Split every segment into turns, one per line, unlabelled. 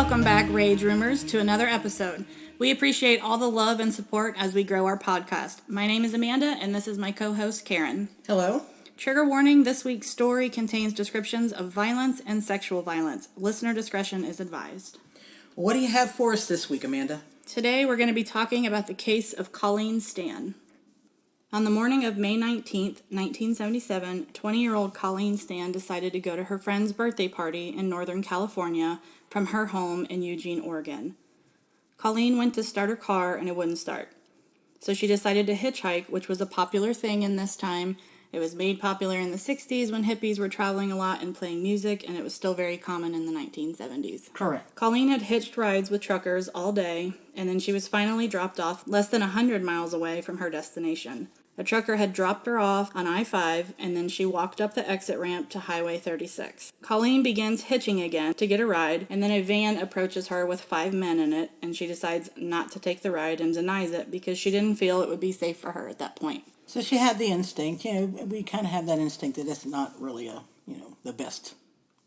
Welcome back, Rage Rumors, to another episode. We appreciate all the love and support as we grow our podcast. My name is Amanda, and this is my co-host, Karen.
Hello.
Trigger warning, this week's story contains descriptions of violence and sexual violence. Listener discretion is advised.
What do you have for us this week, Amanda?
Today, we're going to be talking about the case of Colleen Stan. On the morning of May 19th, 1977, 20-year-old Colleen Stan decided to go to her friend's birthday party in Northern California from her home in Eugene, Oregon. Colleen went to start her car and it wouldn't start. So she decided to hitchhike, which was a popular thing in this time. It was made popular in the 60s when hippies were traveling a lot and playing music, and it was still very common in the 1970s.
Correct.
Colleen had hitched rides with truckers all day, and then she was finally dropped off less than 100 miles away from her destination. A trucker had dropped her off on I-5, and then she walked up the exit ramp to Highway 36. Colleen begins hitching again to get a ride, and then a van approaches her with 5 men in it, and she decides not to take the ride and denies it because she didn't feel it would be safe for her at that point.
So she had the instinct, we kind of have that instinct that it's not really the best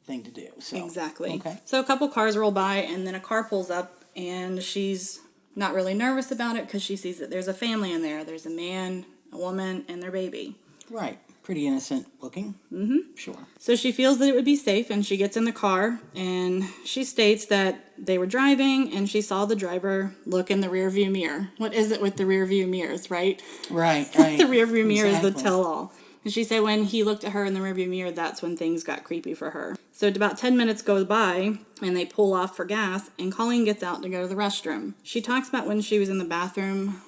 thing to do. So.
Exactly.
Okay.
So a couple cars roll by, and then a car pulls up, and she's not really nervous about it because she sees that there's a family in there. There's a man, a woman, and their baby.
Right. Pretty innocent looking.
Mm-hmm.
Sure.
So she feels that it would be safe, and she gets in the car, and she states that they were driving, and she saw the driver look in the rearview mirror. What is it with the rearview mirrors, right?
Right.
The rearview mirror
Exactly.
is the tell-all. And she said when he looked at her in the rearview mirror, that's when things got creepy for her. So about 10 minutes goes by, and they pull off for gas, and Colleen gets out to go to the restroom. She talks about when she was in the bathroom,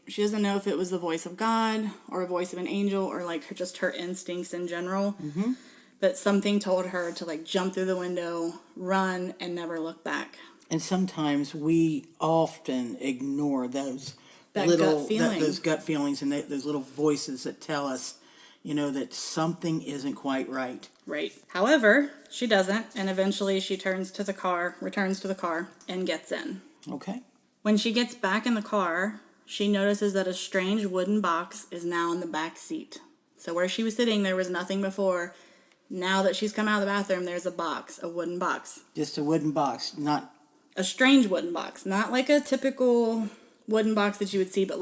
she doesn't know if it was the voice of God, or a voice of an angel, or just her instincts in general.
Mm-hmm.
But something told her to jump through the window, run, and never look back.
And sometimes we often ignore those
those
gut feelings and those little voices that tell us, that something isn't quite right.
Right. However, she doesn't, and eventually she returns to the car, and gets in.
Okay.
When she gets back in the car, she notices that a strange wooden box is now in the back seat. So where she was sitting, there was nothing before. Now that she's come out of the bathroom, there's a wooden box.
Just a wooden box, not...
A strange wooden box. Not like a typical wooden box that you would see, but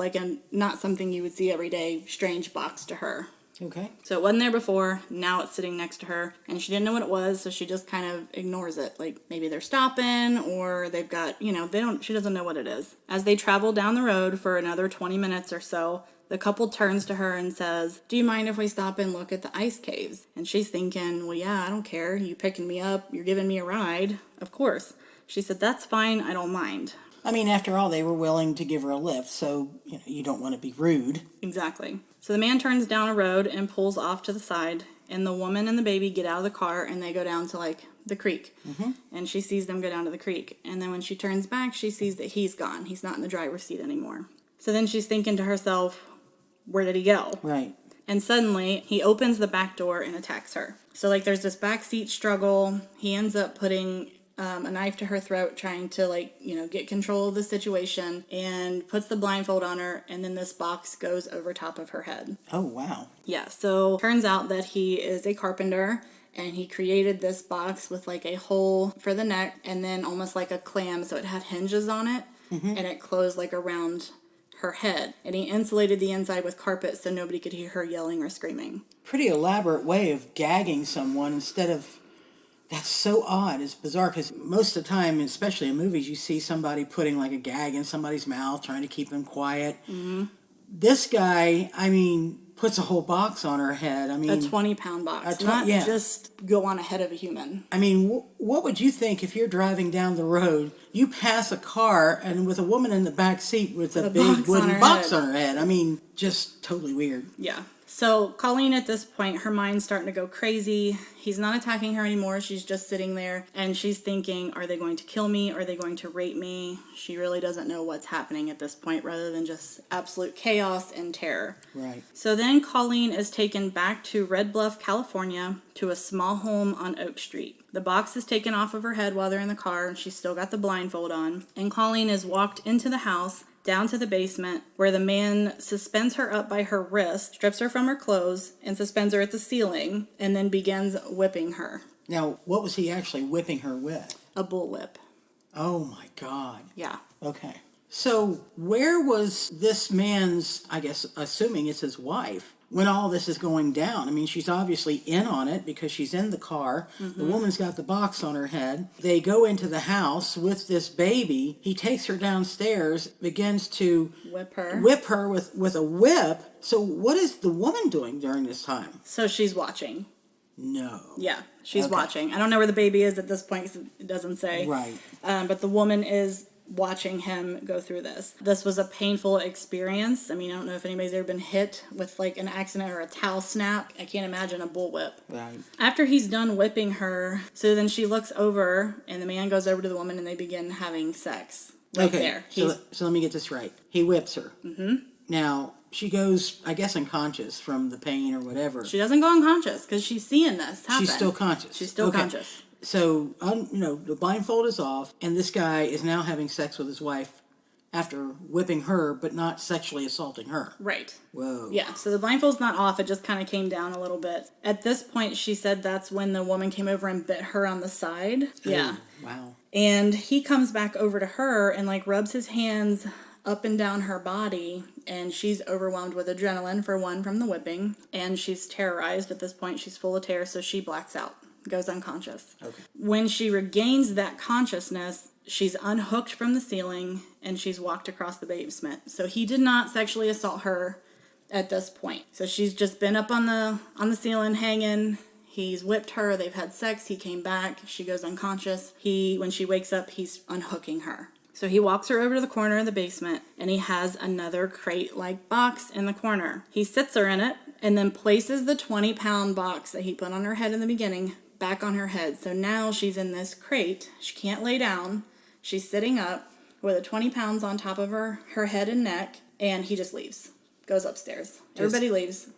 not something you would see every day, strange box to her.
Okay.
So it wasn't there before, now it's sitting next to her, and she didn't know what it was, so she just kind of ignores it. Maybe they're stopping, or they've got, she doesn't know what it is. As they travel down the road for another 20 minutes or so, the couple turns to her and says, "Do you mind if we stop and look at the ice caves?" And she's thinking, well, yeah, I don't care. You picking me up, you're giving me a ride. Of course. She said, "That's fine, I don't mind."
After all, they were willing to give her a lift, so, you don't want to be rude.
Exactly. So the man turns down a road and pulls off to the side, and the woman and the baby get out of the car, and they go down to, the creek.
Mm-hmm.
And she sees them go down to the creek. And then when she turns back, she sees that he's gone. He's not in the driver's seat anymore. So then she's thinking to herself, where did he go?
Right.
And suddenly, he opens the back door and attacks her. So, there's this backseat struggle. He ends up putting a knife to her throat, trying to, get control of the situation, and puts the blindfold on her, and then this box goes over top of her head.
Oh, wow.
Yeah, so turns out that he is a carpenter, and he created this box with, a hole for the neck, and then almost like a clam, so it had hinges on it,
mm-hmm.
and it closed, around her head. And he insulated the inside with carpet so nobody could hear her yelling or screaming.
Pretty elaborate way of gagging someone instead of... That's so odd. It's bizarre because most of the time, especially in movies, you see somebody putting a gag in somebody's mouth, trying to keep them quiet.
Mm-hmm.
This guy, puts a whole box on her head.
A 20-pound box, just go on ahead of a human.
What would you think if you're driving down the road, you pass a car, and with a woman in the back seat with a big wooden box on her head? Just totally weird.
Yeah. So Colleen, at this point, her mind's starting to go crazy. He's not attacking her anymore. She's just sitting there, and she's thinking, are they going to kill me? Are they going to rape me? She really doesn't know what's happening at this point, rather than just absolute chaos and terror.
Right.
So then Colleen is taken back to Red Bluff, California, to a small home on Oak Street. The box is taken off of her head while they're in the car, and she's still got the blindfold on. And Colleen is walked into the house, down to the basement, where the man suspends her up by her wrist, strips her from her clothes, and suspends her at the ceiling, and then begins whipping her.
Now, what was he actually whipping her with?
A bullwhip.
Oh my God.
Yeah.
Okay. So where was this man's, I guess, assuming it's his wife, when all this is going down? I mean, she's obviously in on it because she's in the car. The woman's got the box on her head. They go into the house with this baby. He takes her downstairs, begins to
Whip her.
whip her with a whip. So what is the woman doing during this time?
So she's watching.
No.
Yeah, she's
Okay.
watching. I don't know where the baby is at this point 'cause it doesn't say.
Right.
But the woman is watching him go through this. This was a painful experience. I mean, I don't know if anybody's ever been hit with like an accident or a towel snap. I can't imagine a bullwhip.
Right.
After he's done whipping her, so then she looks over and the man goes over to the woman and they begin having sex. Right
Okay.
there.
So let me get this right. He whips her. Mm-hmm. Now, she goes, I guess, unconscious from the pain or whatever.
She doesn't go unconscious because she's seeing this happen.
She's still conscious.
She's still
Okay.
conscious.
So, the blindfold is off, and this guy is now having sex with his wife after whipping her, but not sexually assaulting her.
Right.
Whoa.
Yeah, so the blindfold's not off. It just kind of came down a little bit. At this point, she said that's when the woman came over and bit her on the side. Yeah.
Oh, wow.
And he comes back over to her and, like, rubs his hands up and down her body, and she's overwhelmed with adrenaline, for one, from the whipping, and she's terrorized at this point. She's full of terror, so she blacks out, goes unconscious.
Okay.
When she regains that consciousness, she's unhooked from the ceiling, and she's walked across the basement. So he did not sexually assault her at this point. So she's just been up on the ceiling hanging. He's whipped her. They've had sex. He came back. She goes unconscious. When she wakes up, he's unhooking her. So he walks her over to the corner of the basement, and he has another crate-like box in the corner. He sits her in it, and then places the 20-pound box that he put on her head in the beginning back on her head. So now she's in this crate. She can't lay down. She's sitting up with the 20 pounds on top of her head and neck, and he just leaves. Goes upstairs. Everybody leaves.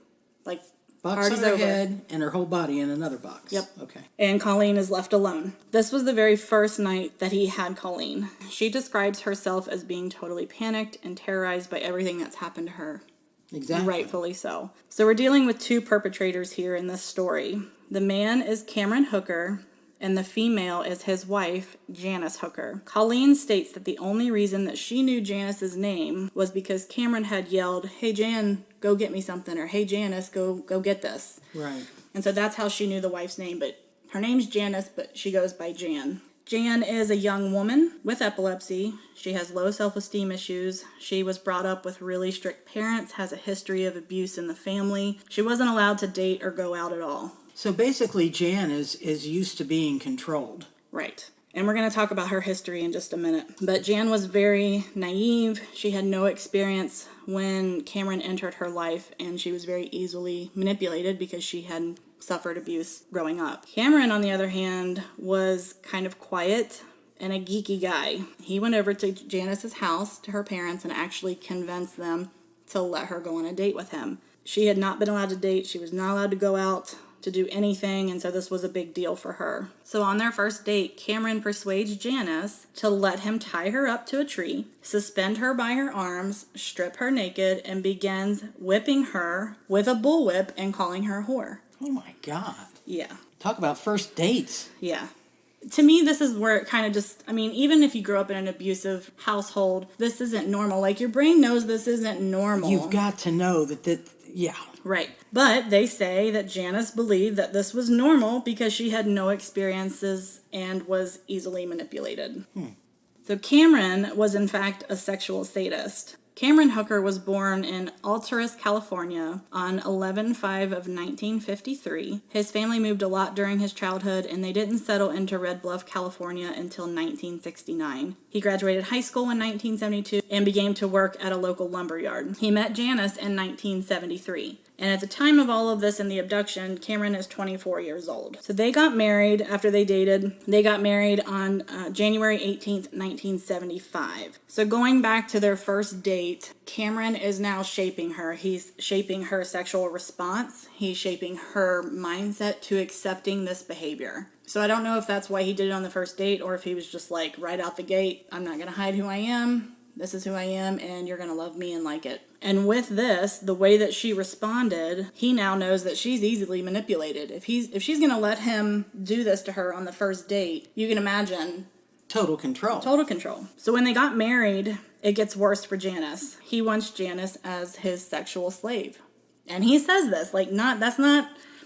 Like,
Box
party's
on her
over.
head and her whole body in another box.
Yep.
Okay.
And Colleen is left alone. This was the very first night that he had Colleen. She describes herself as being totally panicked and terrorized by everything that's happened to her.
Exactly.
Rightfully so. So we're dealing with two perpetrators here in this story. The man is Cameron Hooker, and the female is his wife, Janice Hooker. Colleen states that the only reason that she knew Janice's name was because Cameron had yelled, "Hey Jan, go get me something," or "Hey Janice, go get this."
Right.
And so that's how she knew the wife's name, but her name's Janice, but she goes by Jan. Jan is a young woman with epilepsy. She has low self-esteem issues. She was brought up with really strict parents, has a history of abuse in the family. She wasn't allowed to date or go out at all.
So basically, Jan is used to being controlled.
Right. And we're going to talk about her history in just a minute. But Jan was very naive. She had no experience when Cameron entered her life, and she was very easily manipulated because she had suffered abuse growing up. Cameron, on the other hand, was kind of quiet and a geeky guy. He went over to Janice's house, to her parents, and actually convinced them to let her go on a date with him. She had not been allowed to date. She was not allowed to go out to do anything, and so this was a big deal for her. So on their first date, Cameron persuades Janice to let him tie her up to a tree, suspend her by her arms, strip her naked, and begins whipping her with a bullwhip and calling her a whore.
Oh my God.
Yeah.
Talk about first dates.
Yeah. To me, this is where it kind of just, I mean, even if you grew up in an abusive household, this isn't normal. Like, your brain knows this isn't normal.
You've got to know yeah.
Right. But they say that Janice believed that this was normal because she had no experiences and was easily manipulated. So Cameron was in fact a sexual sadist. Cameron Hooker was born in Alturas, California on 11/5 of 1953. His family moved a lot during his childhood, and they didn't settle into Red Bluff, California until 1969. He graduated high school in 1972 and began to work at a local lumber yard. He met Janice in 1973. And at the time of all of this and the abduction, Cameron is 24 years old. So they got married after they dated. They got married on January 18th, 1975. So going back to their first date, Cameron is now shaping her. He's shaping her sexual response. He's shaping her mindset to accepting this behavior. So I don't know if that's why he did it on the first date, or if he was just like, right out the gate, I'm not going to hide who I am. This is who I am, and you're going to love me and like it. And with this, the way that she responded, he now knows that she's easily manipulated. If she's going to let him do this to her on the first date, you can imagine
Total control.
Total control. So when they got married, it gets worse for Janice. He wants Janice as his sexual slave. And he says this,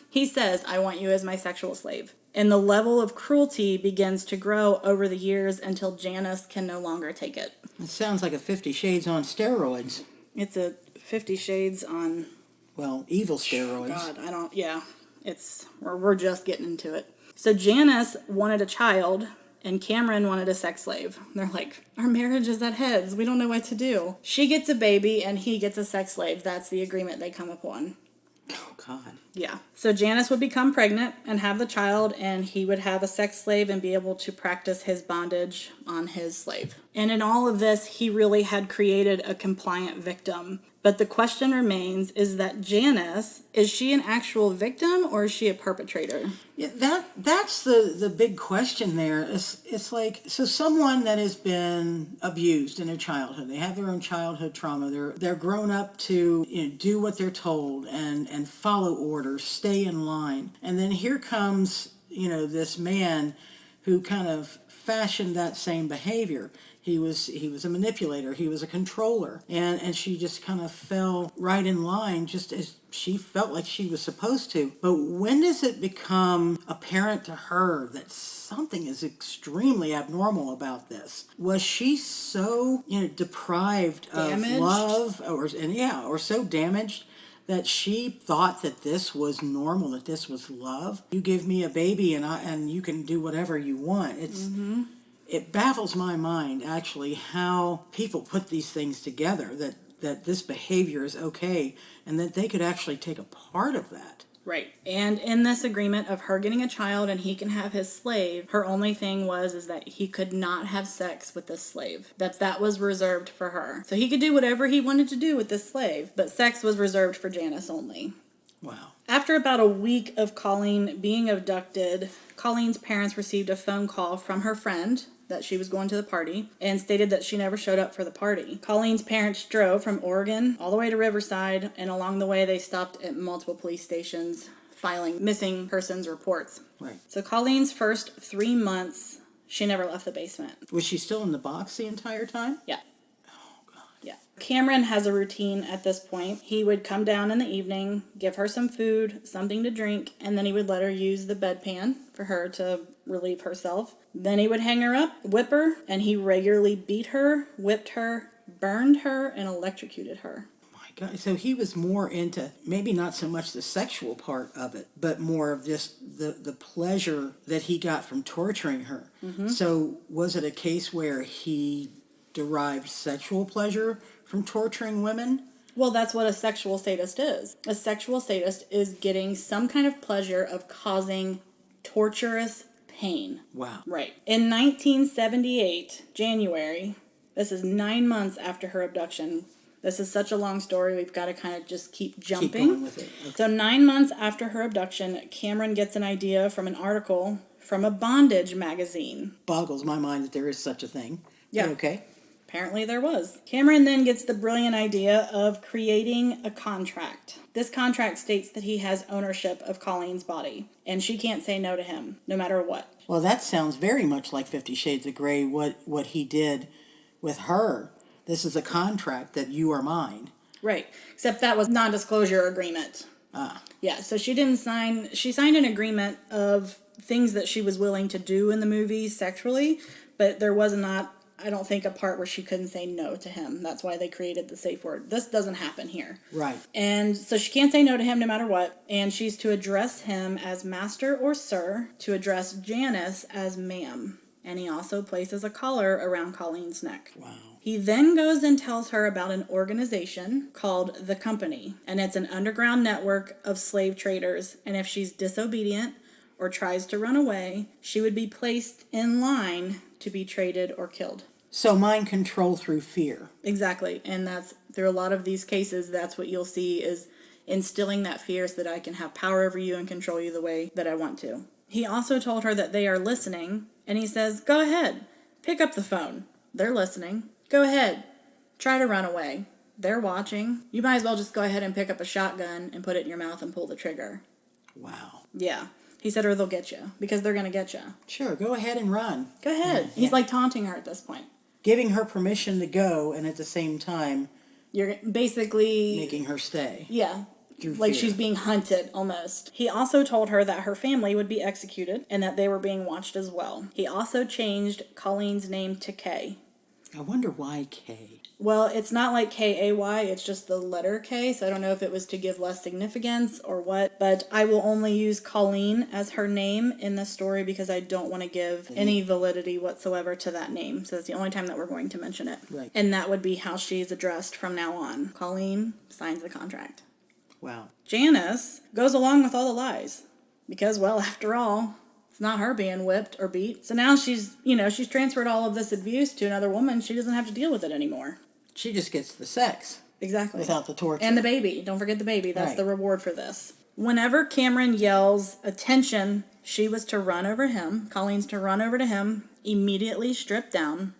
he says, I want you as my sexual slave. And the level of cruelty begins to grow over the years until Janice can no longer take it.
It sounds like a 50 Shades on steroids.
It's a 50 Shades on...
Well, evil steroids.
God, we're just getting into it. So Janice wanted a child, and Cameron wanted a sex slave. They're like, our marriage is at heads. We don't know what to do. She gets a baby, and he gets a sex slave. That's the agreement they come upon.
Oh, God.
Yeah. So Janice would become pregnant and have the child, and he would have a sex slave and be able to practice his bondage on his slave. And in all of this, he really had created a compliant victim. But the question remains, is that Janice, is she an actual victim or is she a perpetrator?
Yeah, that's the big question there. It's like, so someone that has been abused in their childhood, they have their own childhood trauma, they're grown up to do what they're told and follow orders, stay in line. And then here comes, this man who kind of fashioned that same behavior. He was a manipulator. He was a controller. And she just kind of fell right in line just as she felt like she was supposed to. But when does it become apparent to her that something is extremely abnormal about this? Was she so, deprived
Damaged?
of love or so damaged that she thought that this was normal, that this was love? You give me a baby and you can do whatever you want. It baffles my mind, actually, how people put these things together, that this behavior is okay, and that they could actually take a part of that.
Right. And in this agreement of her getting a child and he can have his slave, her only thing is that he could not have sex with this slave. That was reserved for her. So he could do whatever he wanted to do with this slave, but sex was reserved for Janice only.
Wow.
After about a week of Colleen being abducted, Colleen's parents received a phone call from her friend that she was going to the party and stated that she never showed up for the party. Colleen's parents drove from Oregon all the way to Riverside, and along the way they stopped at multiple police stations filing missing persons reports.
Right.
So Colleen's first 3 months, she never left the basement.
Was she still in the box the entire time?
Yeah.
Oh, God.
Yeah. Cameron has a routine at this point. He would come down in the evening, give her some food, something to drink, and then he would let her use the bedpan for her to relieve herself. Then he would hang her up, whip her, and he regularly beat her, whipped her, burned her, and electrocuted her.
My God. So he was more into maybe not so much the sexual part of it, but more of just the pleasure that he got from torturing her. Mm-hmm. So was it a case where he derived sexual pleasure from torturing women?
Well, that's what a sexual sadist is. A sexual sadist is getting some kind of pleasure of causing torturous pain.
Wow.
Right. In 1978, January, this is 9 months after her abduction. This is such a long story, we've got to kind of just keep jumping.
Keep going with it. Okay.
So 9 months after her abduction, Cameron gets an idea from an article from a bondage magazine.
Boggles my mind that there is such a thing.
Yeah.
Okay.
Apparently there was. Cameron then gets the brilliant idea of creating a contract. This contract states that he has ownership of Colleen's body, and she can't say no to him, no matter what.
Well, that sounds very much like 50 Shades of Grey, what he did with her. This is a contract that you are mine.
Right, except that was non-disclosure agreement. Yeah, so she signed an agreement of things that she was willing to do in the movie sexually, but there was not, I don't think, a part where she couldn't say no to him. That's why they created the safe word. This doesn't happen here.
Right.
And so she can't say no to him no matter what. And she's to address him as master or sir, to address Janice as ma'am. And he also places a collar around Colleen's neck.
Wow.
He then goes and tells her about an organization called The Company. And it's an underground network of slave traders. And if she's disobedient or tries to run away, she would be placed in line to be traded or killed.
So mind control through fear.
Exactly. And that's through a lot of these cases, that's what you'll see is instilling that fear so that I can have power over you and control you the way that I want to. He also told her that they are listening, and he says, go ahead, pick up the phone. They're listening. Go ahead, try to run away. They're watching. You might as well just go ahead and pick up a shotgun and put it in your mouth and pull the trigger.
Wow.
Yeah. He said, or they'll get you, because they're going to get you.
Sure, go ahead and run.
Go ahead.
Yeah.
He's like taunting her at this point.
Giving her permission to go, and at the same time,
You're basically
making her stay.
Yeah.
Through
Like
fear.
she's being hunted almost. He also told her that her family would be executed and that they were being watched as well. He also changed Colleen's name to Kay.
I wonder why K.
Well, it's not like K-A-Y, it's just the letter K, so I don't know if it was to give less significance or what, but I will only use Colleen as her name in this story because I don't want to give any validity whatsoever to that name, so that's the only time that we're going to mention it.
Right.
And that would be how she's addressed from now on. Colleen signs the contract.
Wow.
Janice goes along with all the lies because, well, after all, it's not her being whipped or beat. So now she's transferred all of this abuse to another woman. She doesn't have to deal with it anymore.
She just gets the sex.
Exactly.
Without the torture.
And the baby. Don't forget the baby. That's
Right.
the reward for this. Whenever Cameron yells, attention, she was to run over him. Colleen's to run over to him, immediately strip down.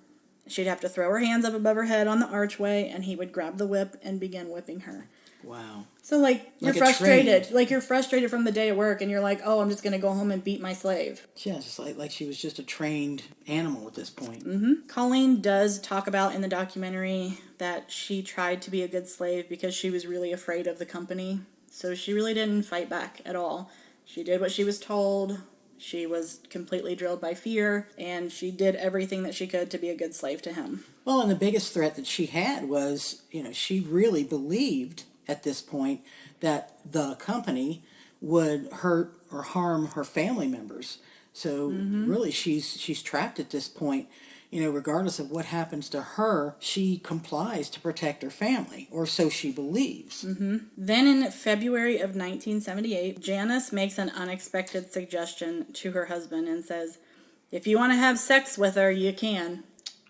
She'd have to throw her hands up above her head on the archway, and he would grab the whip and begin whipping her.
Wow.
So, you're
Like a
frustrated.
train.
You're frustrated from the day at work, and you're like, oh, I'm just going to go home and beat my slave.
Yeah, just like she was just a trained animal at this point.
Mm-hmm. Colleen does talk about in the documentary that she tried to be a good slave because she was really afraid of the company. So she really didn't fight back at all. She did what she was told. She was completely drilled by fear, and she did everything that she could to be a good slave to him.
Well, and the biggest threat that she had was, she really believed at this point that the company would hurt or harm her family members. So really she's trapped at this point. Regardless of what happens to her, she complies to protect her family, or so she believes.
Mm-hmm. Then in February of 1978, Janice makes an unexpected suggestion to her husband and says, if you want to have sex with her, you can.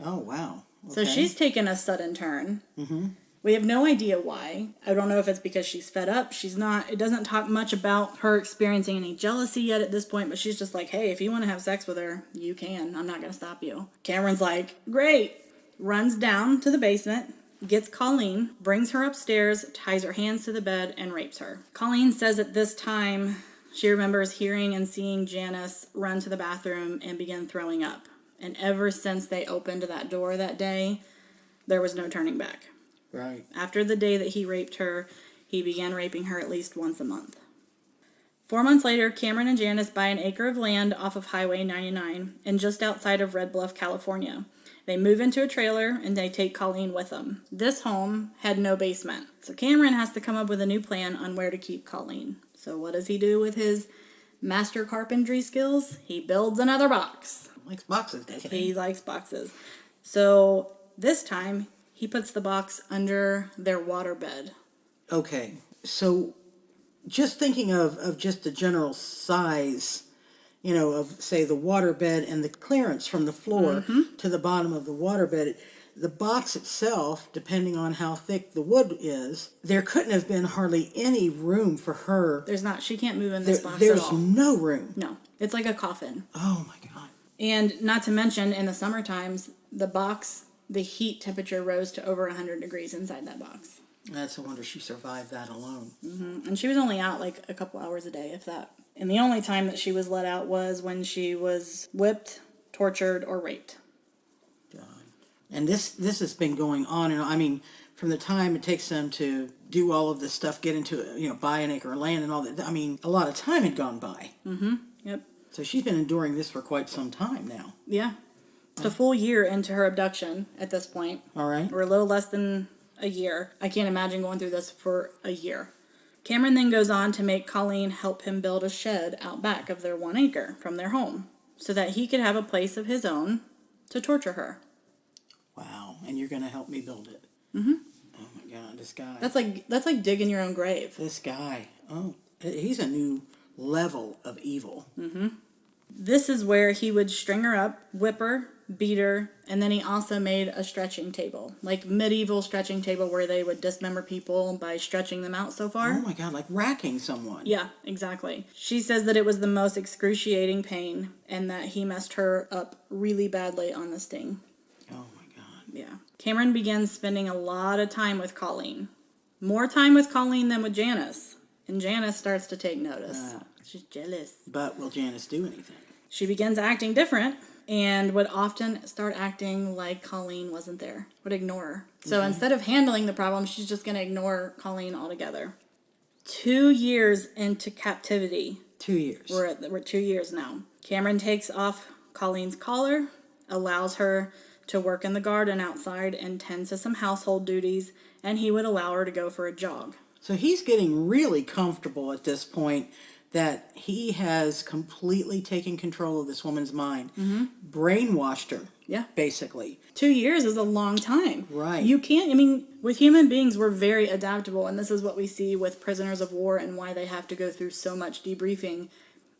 Oh, wow. Okay.
So she's taken a sudden turn.
Mm-hmm.
We have no idea why. I don't know if it's because she's fed up. It doesn't talk much about her experiencing any jealousy yet at this point, but she's just like, hey, if you want to have sex with her, you can. I'm not going to stop you. Cameron's like, great. Runs down to the basement, gets Colleen, brings her upstairs, ties her hands to the bed, and rapes her. Colleen says at this time she remembers hearing and seeing Janice run to the bathroom and begin throwing up. And ever since they opened that door that day, there was no turning back.
Right.
After the day that he raped her, he began raping her at least once a month. 4 months later, Cameron and Janice buy an acre of land off of Highway 99 and just outside of Red Bluff, California. They move into a trailer and they take Colleen with them. This home had no basement, so Cameron has to come up with a new plan on where to keep Colleen. So what does he do with his master carpentry skills? He builds another box.
Likes boxes, doesn't he?
He likes boxes. So this time, he puts the box under their waterbed.
Okay, so just thinking of just the general size, of, say, the waterbed and the clearance from the floor to the bottom of the waterbed, the box itself, depending on how thick the wood is, there couldn't have been hardly any room for her.
There's not. She can't move in this box at
There's
all.
no room.
No. It's like a coffin.
Oh, my God.
And not to mention, in the summer times, the heat temperature rose to over 100 degrees inside that box.
That's a wonder she survived that alone.
Mm-hmm. And she was only out like a couple hours a day, if that. And the only time that she was let out was when she was whipped, tortured, or raped.
God. And this has been going on and on. I mean, from the time it takes them to do all of this stuff, get into, buy an acre of land and all that. I mean, a lot of time had gone by.
Mm-hmm. Yep.
So she's been enduring this for quite some time now.
Yeah. It's a full year into her abduction at this point.
All right.
Or a little less than a year. I can't imagine going through this for a year. Cameron then goes on to make Colleen help him build a shed out back of their 1 acre from their home so that he could have a place of his own to torture her.
Wow. And you're going to help me build it.
Mm-hmm.
Oh, my God. This guy.
That's like digging your own grave.
This guy. Oh, he's a new level of evil.
Mm-hmm. This is where he would string her up, whip her, beat her, and then he also made a stretching table. Like medieval stretching table where they would dismember people by stretching them out so far.
Oh my God, like racking someone.
Yeah, exactly. She says that it was the most excruciating pain and that he messed her up really badly on the sting.
Oh my God.
Yeah. Cameron begins spending a lot of time with Colleen. More time with Colleen than with Janice. And Janice starts to take notice. She's jealous.
But will Janice do anything?
She begins acting different and would often start acting like Colleen wasn't there, would ignore her. So instead of handling the problem, she's just going to ignore Colleen altogether. 2 years into captivity.
2 years.
We're 2 years now. Cameron takes off Colleen's collar, allows her to work in the garden outside and tend to some household duties, and he would allow her to go for a jog.
So he's getting really comfortable at this point that he has completely taken control of this woman's mind. Brainwashed her.
Yeah.
Basically.
2 years is a long time.
Right.
You can't, I mean, with human beings, we're very adaptable, and this is what we see with prisoners of war and why they have to go through so much debriefing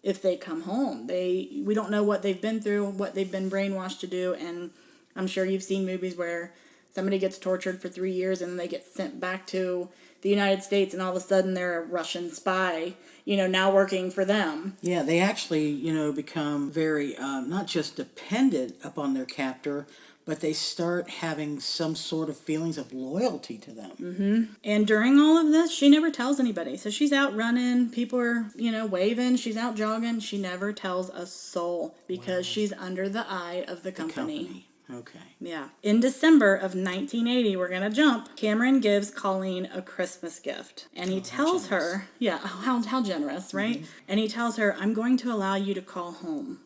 if they come home. We don't know what they've been through, what they've been brainwashed to do, and I'm sure you've seen movies where somebody gets tortured for 3 years and they get sent back to the United States and all of a sudden they're a Russian spy, now working for them.
Yeah, they actually, become very, not just dependent upon their captor, but they start having some sort of feelings of loyalty to them.
And during all of this, she never tells anybody. So she's out running, people are,
waving,
she's out jogging. She never tells a soul because she's under the eye of the company.
Okay.
Yeah. In December of 1980, we're going to jump, Cameron gives Colleen a Christmas gift. And he tells her, how generous, right? And he tells her, I'm going to allow you to call home.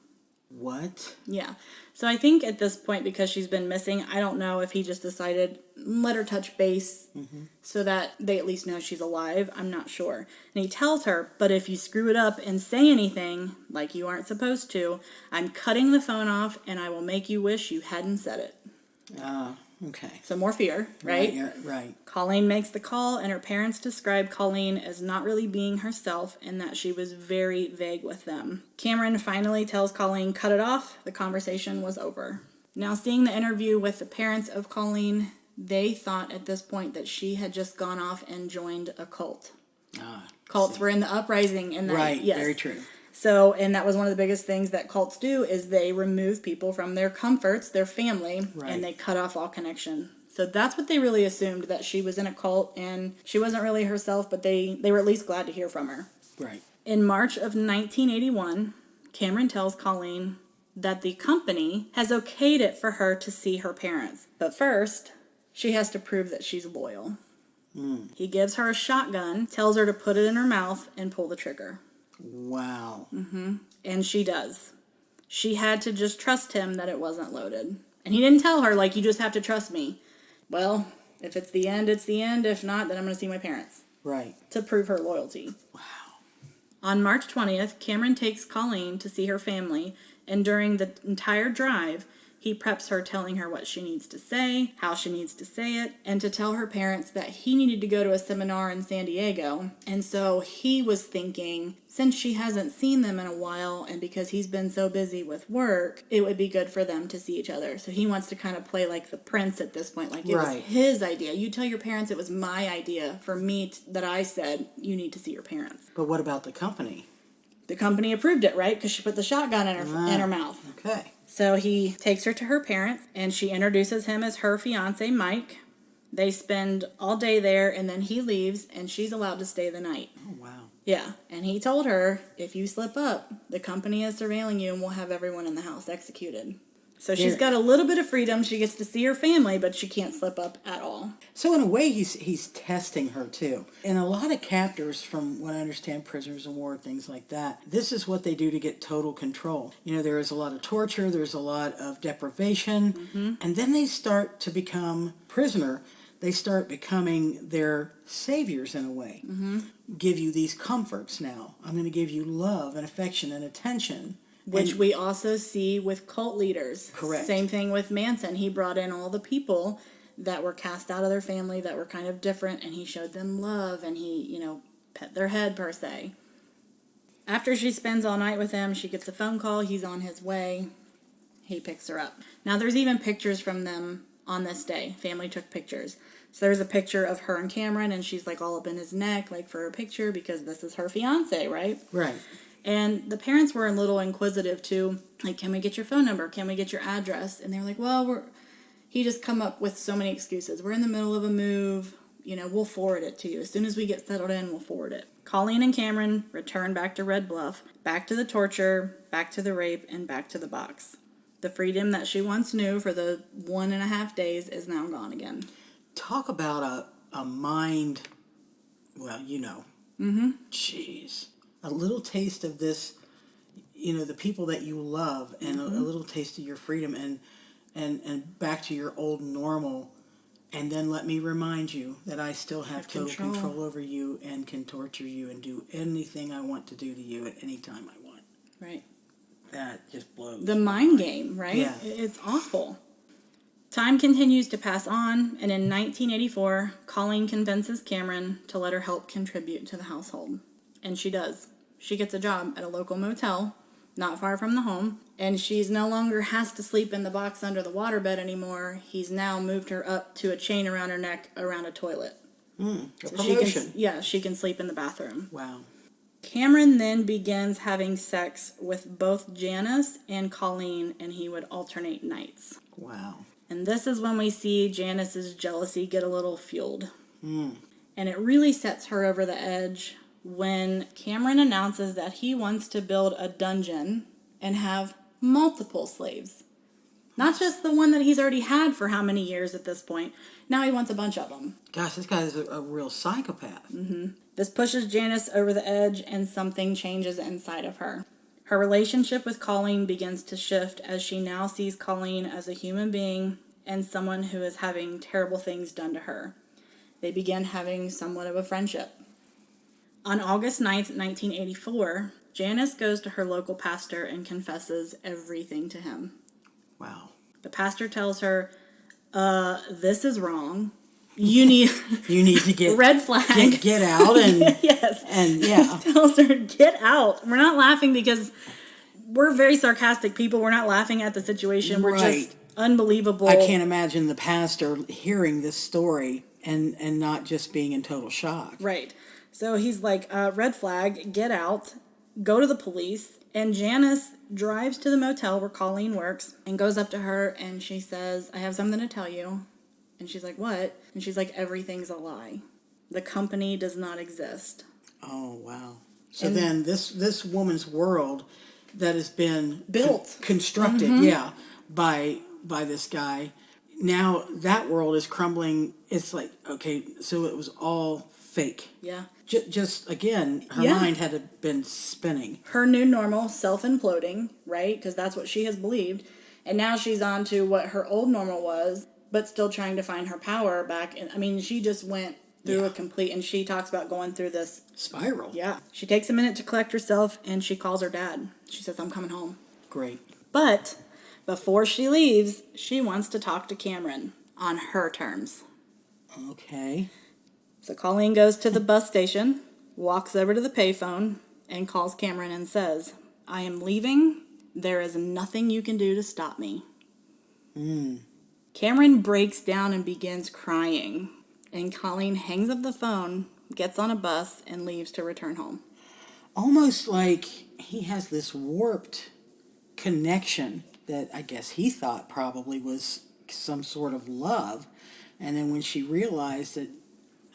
What?
Yeah. So I think at this point, because she's been missing, I don't know if he just decided, let her touch base so that they at least know she's alive. I'm not sure. And he tells her, but if you screw it up and say anything like you aren't supposed to, I'm cutting the phone off and I will make you wish you hadn't said it.
Okay.
So more fear, right?
Right.
Colleen makes the call, and her parents describe Colleen as not really being herself and that she was very vague with them. Cameron finally tells Colleen, cut it off. The conversation was over. Now, seeing the interview with the parents of Colleen, they thought at this point that she had just gone off and joined a cult. Cults were in the uprising. And
right, yes. Very true.
So, and that was one of the biggest things that cults do is they remove people from their comforts, their family, and they cut off all connection. So that's what they really assumed, that she was in a cult and she wasn't really herself, but they were at least glad to hear from her.
Right.
In March of 1981, Cameron tells Colleen that the company has okayed it for her to see her parents. But first, she has to prove that she's loyal. He gives her a shotgun, tells her to put it in her mouth and pull the trigger.
Wow.
And she does. She had to just trust him that it wasn't loaded. And he didn't tell her, you just have to trust me. Well, if it's the end, it's the end. If not, then I'm going to see my parents.
Right.
To prove her loyalty.
Wow.
On March 20th, Cameron takes Colleen to see her family, and during the entire drive, he preps her, telling her what she needs to say, how she needs to say it, and to tell her parents that he needed to go to a seminar in San Diego. And so he was thinking, since she hasn't seen them in a while, and because he's been so busy with work, it would be good for them to see each other. So he wants to kind of play like the prince at this point, like it was his idea. You tell your parents it was my idea for me that I said you need to see your parents.
But what about the company?
The company approved it, right? Because she put the shotgun in her mouth.
Okay.
So he takes her to her parents, and she introduces him as her fiancé, Mike. They spend all day there, and then he leaves, and she's allowed to stay the night.
Oh, wow.
Yeah, and he told her, if you slip up, the company is surveilling you, and we'll have everyone in the house executed. So she's got a little bit of freedom. She gets to see her family, but she can't slip up at all.
So in a way, he's testing her, too. In a lot of captors, from what I understand, prisoners of war, things like that, this is what they do to get total control. There is a lot of torture, there's a lot of deprivation, and then they start to become prisoner. They start becoming their saviors in a way. Give you these comforts now. I'm going to give you love and affection and attention.
Which we also see with cult leaders.
Correct.
Same thing with Manson. He brought in all the people that were cast out of their family that were kind of different, and he showed them love, and he, pet their head, per se. After she spends all night with him, she gets a phone call. He's on his way. He picks her up. Now, there's even pictures from them on this day. Family took pictures. So there's a picture of her and Cameron, and she's, all up in his neck, for her picture, because this is her fiancé, right?
Right.
And the parents were a little inquisitive, too. Can we get your phone number? Can we get your address? And they were like, well, he just come up with so many excuses. We're in the middle of a move. we'll forward it to you. As soon as we get settled in, we'll forward it. Colleen and Cameron return back to Red Bluff, back to the torture, back to the rape, and back to the box. The freedom that she once knew for the 1.5 days is now gone again.
Talk about a mind, well, jeez. A little taste of this, the people that you love, and a little taste of your freedom, and back to your old normal. And then let me remind you that I still have total control over you and can torture you and do anything I want to do to you at any time I want.
Right.
That just blows.
The mind game, right?
Yeah.
It's awful. Time continues to pass on, and in 1984, Colleen convinces Cameron to let her help contribute to the household. And she does. She gets a job at a local motel, not far from the home, and she's no longer has to sleep in the box under the waterbed anymore. He's now moved her up to a chain around her neck around a toilet.
A
So
promotion.
she can sleep in the bathroom.
Wow.
Cameron then begins having sex with both Janice and Colleen, and he would alternate nights.
Wow.
And this is when we see Janice's jealousy get a little fueled. And it really sets her over the edge when Cameron announces that he wants to build a dungeon and have multiple slaves. Not just the one that he's already had for how many years at this point. Now he wants a bunch of them.
Gosh, this guy is a real psychopath.
This pushes Janice over the edge, and something changes inside of her. Her relationship with Colleen begins to shift as she now sees Colleen as a human being and someone who is having terrible things done to her. They begin having somewhat of a friendship. On August 9th, 1984, Janice goes to her local pastor and confesses everything to him.
Wow.
The pastor tells her, this is wrong. You need
to get
red flag.
Get out and
Yes.
And yeah.
Tells her, get out. We're not laughing because we're very sarcastic people. We're not laughing at the situation. We're just unbelievable.
I can't imagine the pastor hearing this story and not just being in total shock.
Right. So he's like, red flag, get out, go to the police. And Janice drives to the motel where Colleen works and goes up to her and she says, I have something to tell you. And she's like, what? And she's like, everything's a lie. The company does not exist.
Oh, wow. So then this woman's world that has been
built,
constructed, by this guy, now that world is crumbling. It's like, okay, so it was all fake.
Yeah.
Just again, her mind had been spinning.
Her new normal, self-imploding, right? Because that's what she has believed. And now she's on to what her old normal was, but still trying to find her power back. And I mean, she just went through a complete, and she talks about going through this
spiral.
Yeah. She takes a minute to collect herself, and she calls her dad. She says, I'm coming home.
Great.
But before she leaves, she wants to talk to Cameron on her terms.
Okay.
So Colleen goes to the bus station, walks over to the payphone, and calls Cameron and says, I am leaving. There is nothing you can do to stop me. Cameron breaks down and begins crying. And Colleen hangs up the phone, gets on a bus, and leaves to return home.
Almost like he has this warped connection that I guess he thought probably was some sort of love. And then when she realized that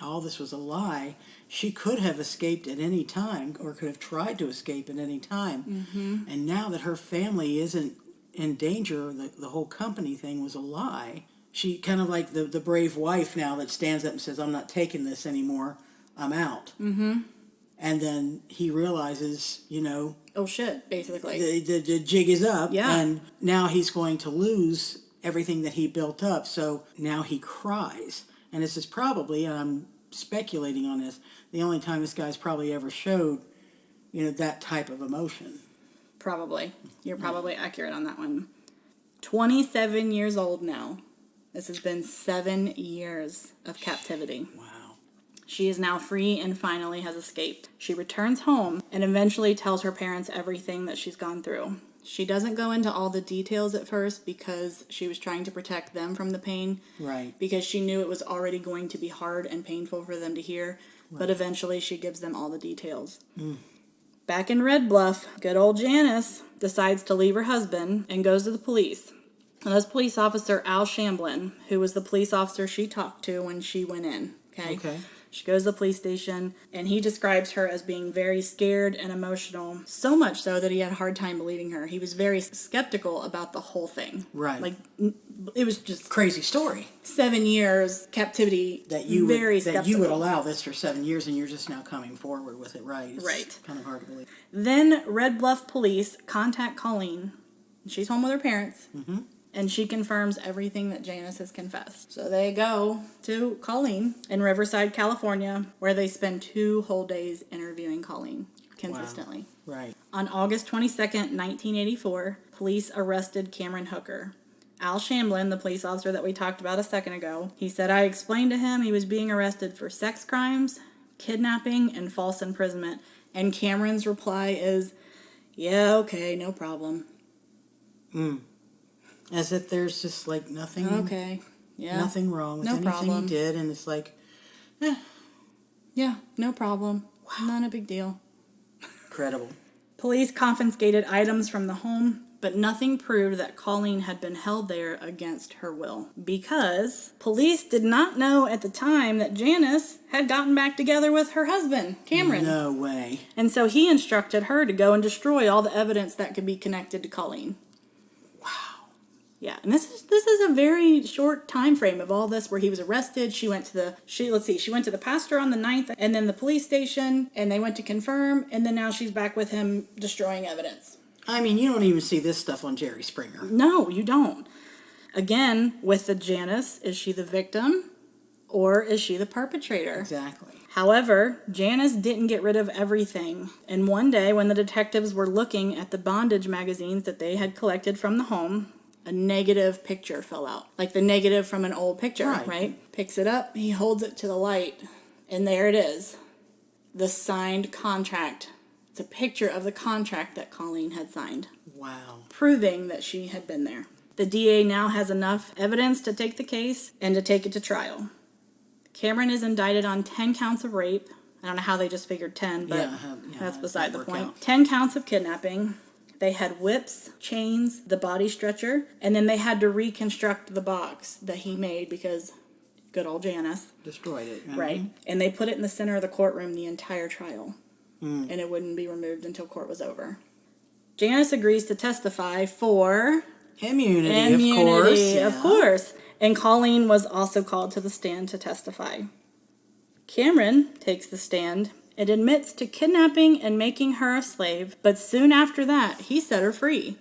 all this was a lie, she could have escaped at any time, or could have tried to escape at any time. And now that her family isn't in danger, the whole company thing was a lie. She kind of like the brave wife now that stands up and says, I'm not taking this anymore, I'm out. And then he realizes,
oh shit, basically.
The jig is up,
Yeah.
and now he's going to lose everything that he built up. So now he cries. And this is probably, and I'm speculating on this, the only time this guy's probably ever showed, that type of emotion.
Probably. You're probably accurate on that one. 27 years old now. This has been 7 years of captivity.
Wow.
She is now free and finally has escaped. She returns home and eventually tells her parents everything that she's gone through. She doesn't go into all the details at first because she was trying to protect them from the pain.
Right.
Because she knew it was already going to be hard and painful for them to hear. Right. But eventually she gives them all the details. Back in Red Bluff, good old Janice decides to leave her husband and goes to the police. And that's police officer Al Shamblin, who was the police officer she talked to when she went in.
Okay.
She goes to the police station, and he describes her as being very scared and emotional, so much so that he had a hard time believing her. He was very skeptical about the whole thing.
Right.
Like, it was just
Crazy story.
7 years captivity.
That you
skeptical.
would allow this for 7 years, and you're just now coming forward with it, right? It's
Right.
kind of hard to believe.
Then Red Bluff police contact Colleen. She's home with her parents.
Mm-hmm.
And she confirms everything that Janice has confessed. So they go to Colleen in Riverside, California, where they spend 2 whole days interviewing Colleen consistently.
Wow. Right.
On August 22nd, 1984, police arrested Cameron Hooker. Al Shamblin, the police officer that we talked about a second ago, he said, I explained to him he was being arrested for sex crimes, kidnapping, and false imprisonment. And Cameron's reply is, yeah, okay, no problem.
As if there's just like nothing.
Okay. Yeah.
Nothing wrong with anything
problem.
he did, and it's like,
Yeah, no problem. Wow. Not a big deal.
incredible.
Police confiscated items from the home, but nothing proved that Colleen had been held there against her will. Because police did not know at the time that Janice had gotten back together with her husband, Cameron.
No way.
And so he instructed her to go and destroy all the evidence that could be connected to Colleen. Yeah, and this is a very short time frame of all this where he was arrested. She went to the pastor on the 9th, and then the police station, and they went to confirm, and then now she's back with him destroying evidence.
I mean, you don't even see this stuff on Jerry Springer.
No, you don't. Again, with the Janice, is she the victim or is she the perpetrator?
Exactly.
However, Janice didn't get rid of everything. And one day when the detectives were looking at the bondage magazines that they had collected from the home, a negative picture fell out. Like the negative from an old picture, right? Picks it up, he holds it to the light, and there it is. The signed contract. It's a picture of the contract that Colleen had signed.
Wow.
Proving that she had been there. The DA now has enough evidence to take the case and to take it to trial. Cameron is indicted on 10 counts of rape. I don't know how they just figured 10, but that's beside the point. 10 counts of kidnapping. They had whips, chains, the body stretcher, and then they had to reconstruct the box that he made because good old Janice
destroyed it.
Right. And they put it in the center of the courtroom the entire trial. And it wouldn't be removed until court was over. Janice agrees to testify for
immunity,
of course. And Colleen was also called to the stand to testify. Cameron takes the stand and admits to kidnapping and making her a slave, but soon after that, he set her free.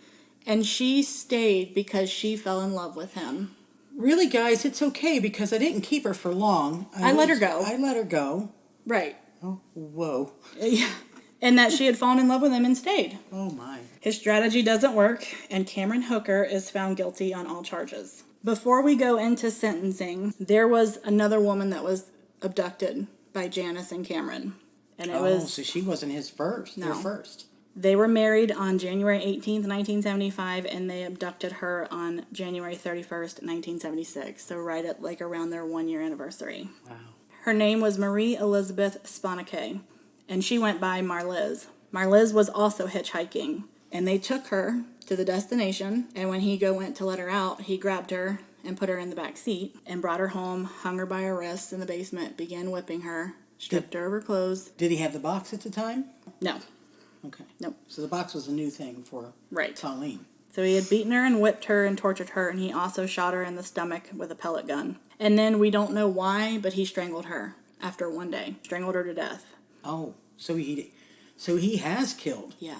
And she stayed because she fell in love with him.
Really, guys, it's okay because I didn't keep her for long.
I let her go.
I let her go.
Right.
Oh, whoa.
Yeah. And that she had fallen in love with him and stayed.
Oh, my.
His strategy doesn't work, and Cameron Hooker is found guilty on all charges. Before we go into sentencing, there was another woman that was abducted by Janice and Cameron. And it was,
so she wasn't his first.
No.
Their first.
They were married on January 18th, 1975, and they abducted her on January 31st, 1976. So right at like around their 1-year anniversary.
Wow.
Her name was Marie Elizabeth Sponake, and she went by Marliz. Marliz was also hitchhiking, and they took her to the destination, and when he went to let her out, he grabbed her and put her in the back seat and brought her home, hung her by her wrists in the basement, began whipping her, stripped her of her clothes.
Did he have the box at the time?
No.
Okay.
Nope.
So the box was a new thing for Colleen.
So he had beaten her and whipped her and tortured her, and he also shot her in the stomach with a pellet gun. And then we don't know why, but he strangled her after one day. Strangled her to death.
Oh, so he has killed.
Yeah.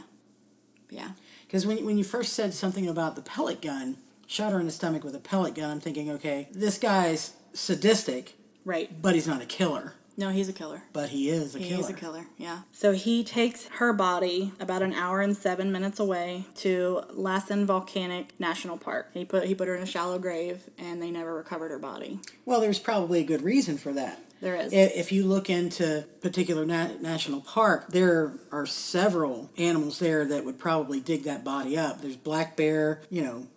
Yeah.
Because when you first said something about the pellet gun, shot her in the stomach with a pellet gun, I'm thinking, okay, this guy's sadistic.
Right.
But he's not a killer.
No, he's a killer.
But he is a killer.
He's a killer, yeah. So he takes her body about an hour and 7 minutes away to Lassen Volcanic National Park. He put her in a shallow grave, and they never recovered her body.
Well, there's probably a good reason for that.
There is.
If you look into particular national park, there are several animals there that would probably dig that body up. There's black bear,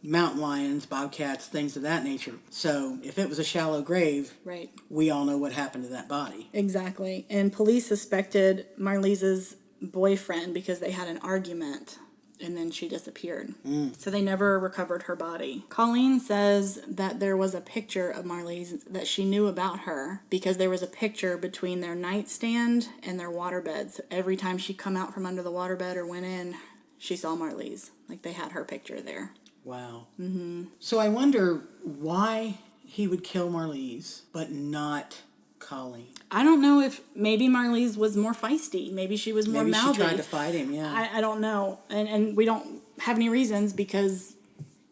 mountain lions, bobcats, things of that nature. So if it was a shallow grave,
right,
we all know what happened to that body.
Exactly. And police suspected Marlise's boyfriend because they had an argument and then she disappeared. So they never recovered her body. Colleen says that there was a picture of Marley's that she knew about her because there was a picture between their nightstand and their waterbed. So every time she come out from under the waterbed or went in, she saw Marley's. Like, they had her picture there.
Wow. Mm-hmm. So I wonder why he would kill Marley's, but not Colleen.
I don't know if maybe Marley's was more feisty. Maybe she was more
Maybe
mouthy.
she tried to fight him, yeah.
I don't know. And we don't have any reasons because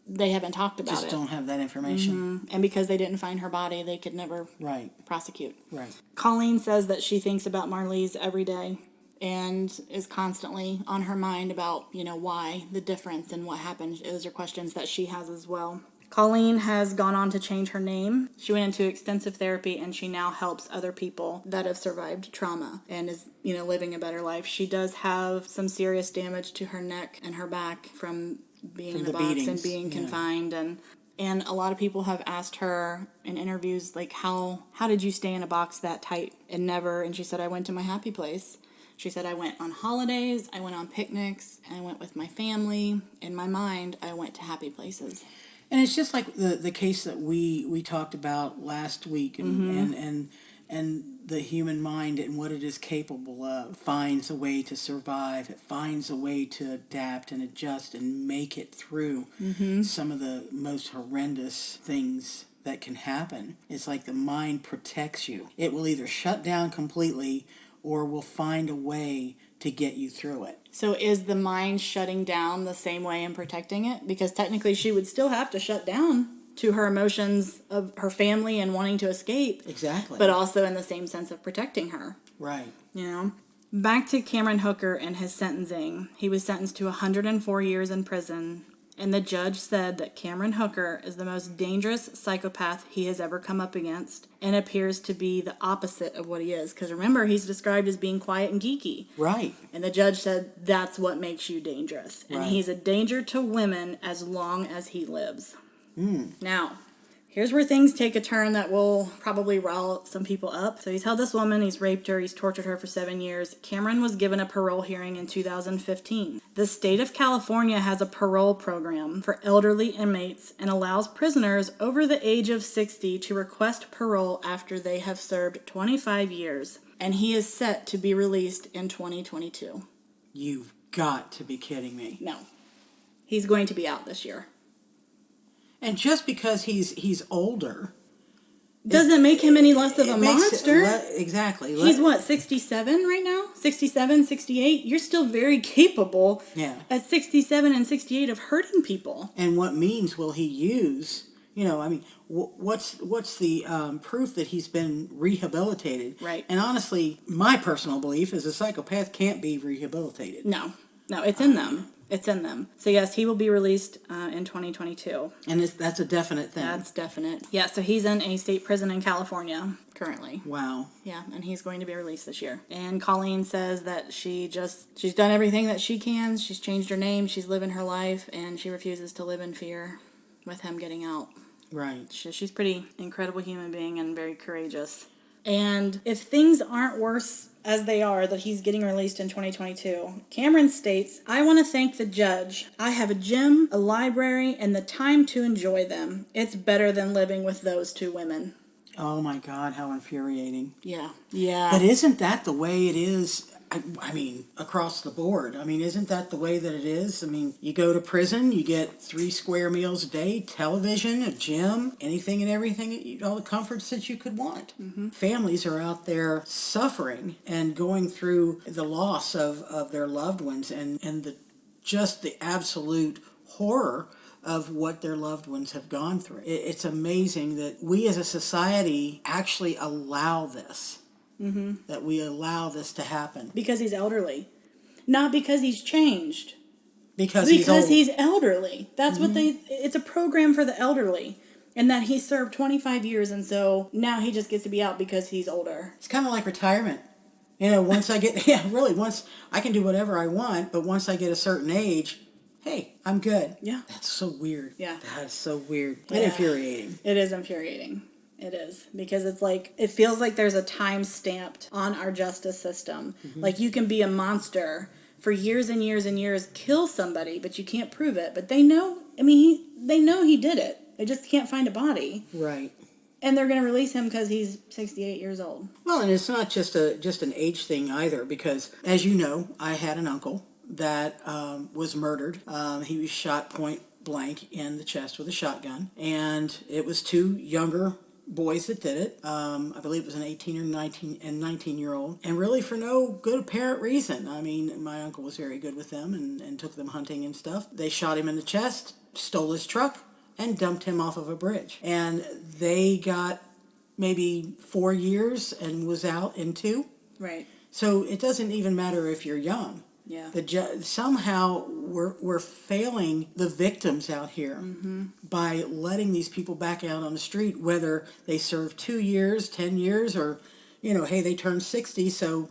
they haven't talked about it.
Just don't have that information.
Mm-hmm. And because they didn't find her body, they could never prosecute.
Right.
Colleen says that she thinks about Marley's every day and is constantly on her mind about, why, the difference, and what happened. Those are questions that she has as well. Colleen has gone on to change her name. She went into extensive therapy, and she now helps other people that have survived trauma and is, living a better life. She does have some serious damage to her neck and her back from being in the box beatings. And being confined. And a lot of people have asked her in interviews, like, how did you stay in a box that tight and never? And she said, I went to my happy place. She said, I went on holidays, I went on picnics, and I went with my family. In my mind, I went to happy places.
And it's just like the case that we talked about last week, and the human mind and what it is capable of finds a way to survive. It finds a way to adapt and adjust and make it through some of the most horrendous things that can happen. It's like the mind protects you. It will either shut down completely or will find a way to get you through it.
So is the mind shutting down the same way in protecting it? Because technically she would still have to shut down to her emotions of her family and wanting to escape.
Exactly.
But also in the same sense of protecting her.
Right.
Back to Cameron Hooker and his sentencing. He was sentenced to 104 years in prison. And the judge said that Cameron Hooker is the most dangerous psychopath he has ever come up against and appears to be the opposite of what he is. Because remember, he's described as being quiet and geeky.
Right.
And the judge said that's what makes you dangerous. And he's a danger to women as long as he lives. Now, here's where things take a turn that will probably rile some people up. So he's held this woman, he's raped her, he's tortured her for 7 years. Cameron was given a parole hearing in 2015. The state of California has a parole program for elderly inmates and allows prisoners over the age of 60 to request parole after they have served 25 years. And he is set to be released in 2022.
You've got to be kidding me.
No. He's going to be out this year.
And just because he's older
doesn't make him any less of a monster.
Exactly.
He's 67 right now? 67, 68? You're still very capable at 67 and 68 of hurting people.
And what means will he use? What's the proof that he's been rehabilitated?
Right.
And honestly, my personal belief is a psychopath can't be rehabilitated.
No, it's in them. It's in them. So yes, he will be released in 2022.
And that's a definite thing.
That's definite. Yeah, so he's in a state prison in California currently.
Wow.
Yeah, and he's going to be released this year. And Colleen says that she's done everything that she can. She's changed her name. She's living her life, and she refuses to live in fear with him getting out.
Right.
She's a pretty incredible human being and very courageous. And if things aren't worse as they are, that he's getting released in 2022, Cameron states, I want to thank the judge. I have a gym, a library, and the time to enjoy them. It's better than living with those two women.
Oh my God, how infuriating.
Yeah.
But isn't that the way it is? I mean, across the board. I mean, isn't that the way that it is? I mean, you go to prison, you get 3 square meals a day, television, a gym, anything and everything, all the comforts that you could want. Families are out there suffering and going through the loss of their loved ones and just the absolute horror of what their loved ones have gone through. It's amazing that we as a society actually allow this. That we allow this to happen.
Because he's elderly. Not because he's changed.
Because
he's elderly. That's what it's a program for the elderly. And that he served 25 years, and so now he just gets to be out because he's older.
It's kind of like retirement. Once I get, once I can do whatever I want, but once I get a certain age, hey, I'm good.
Yeah.
That's so weird.
Yeah.
That is so weird. And infuriating.
It is infuriating. It is. Because it's like, it feels like there's a time stamped on our justice system. Like you can be a monster for years and years and years kill somebody, but you can't prove it. But they know, I mean, they know he did it. They just can't find a body.
Right.
And they're going to release him because he's 68 years old.
Well, and it's not just an age thing either, because, as you know, I had an uncle that was murdered. He was shot point blank in the chest with a shotgun, and it was two younger boys that did it. I believe it was an 18 or 19-year-old, and really for no good apparent reason. I mean, my uncle was very good with them and took them hunting and stuff. They shot him in the chest, stole his truck, and dumped him off of a bridge. And they got maybe 4 years and was out in 2.
Right.
So it doesn't even matter if you're young.
Yeah.
Somehow we're failing the victims out here by letting these people back out on the street, whether they serve 2 years, 10 years, or, hey, they turned 60, so,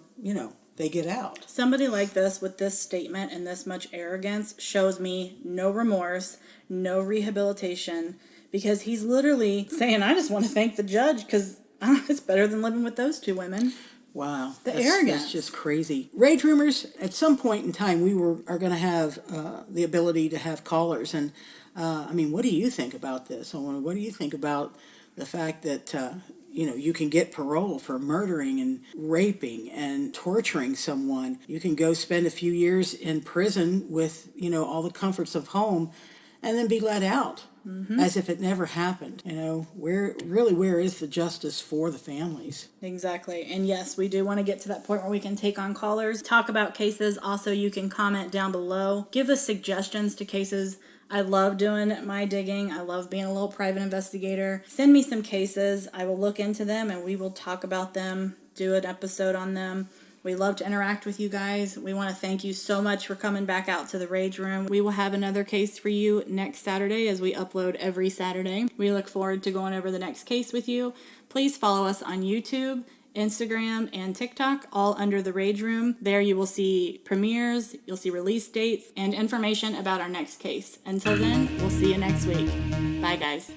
they get out.
Somebody like this with this statement and this much arrogance shows me no remorse, no rehabilitation, because he's literally saying, I just want to thank the judge because it's better than living with those 2 women.
Wow.
The arrogance.
That's just crazy. Rage Rumors, at some point in time, we are going to have the ability to have callers. And, what do you think about this? What do you think about the fact that, you can get parole for murdering and raping and torturing someone? You can go spend a few years in prison with, all the comforts of home and then be let out. As if it never happened. Where is the justice for the families?
Exactly. And yes, we do want to get to that point where we can take on callers, talk about cases. Also, you can comment down below. Give us suggestions to cases. I love doing my digging. I love being a little private investigator. Send me some cases. I will look into them and we will talk about them, do an episode on them. We love to interact with you guys. We want to thank you so much for coming back out to the Rage Room. We will have another case for you next Saturday as we upload every Saturday. We look forward to going over the next case with you. Please follow us on YouTube, Instagram, and TikTok, all under the Rage Room. There you will see premieres, you'll see release dates, and information about our next case. Until then, we'll see you next week. Bye, guys.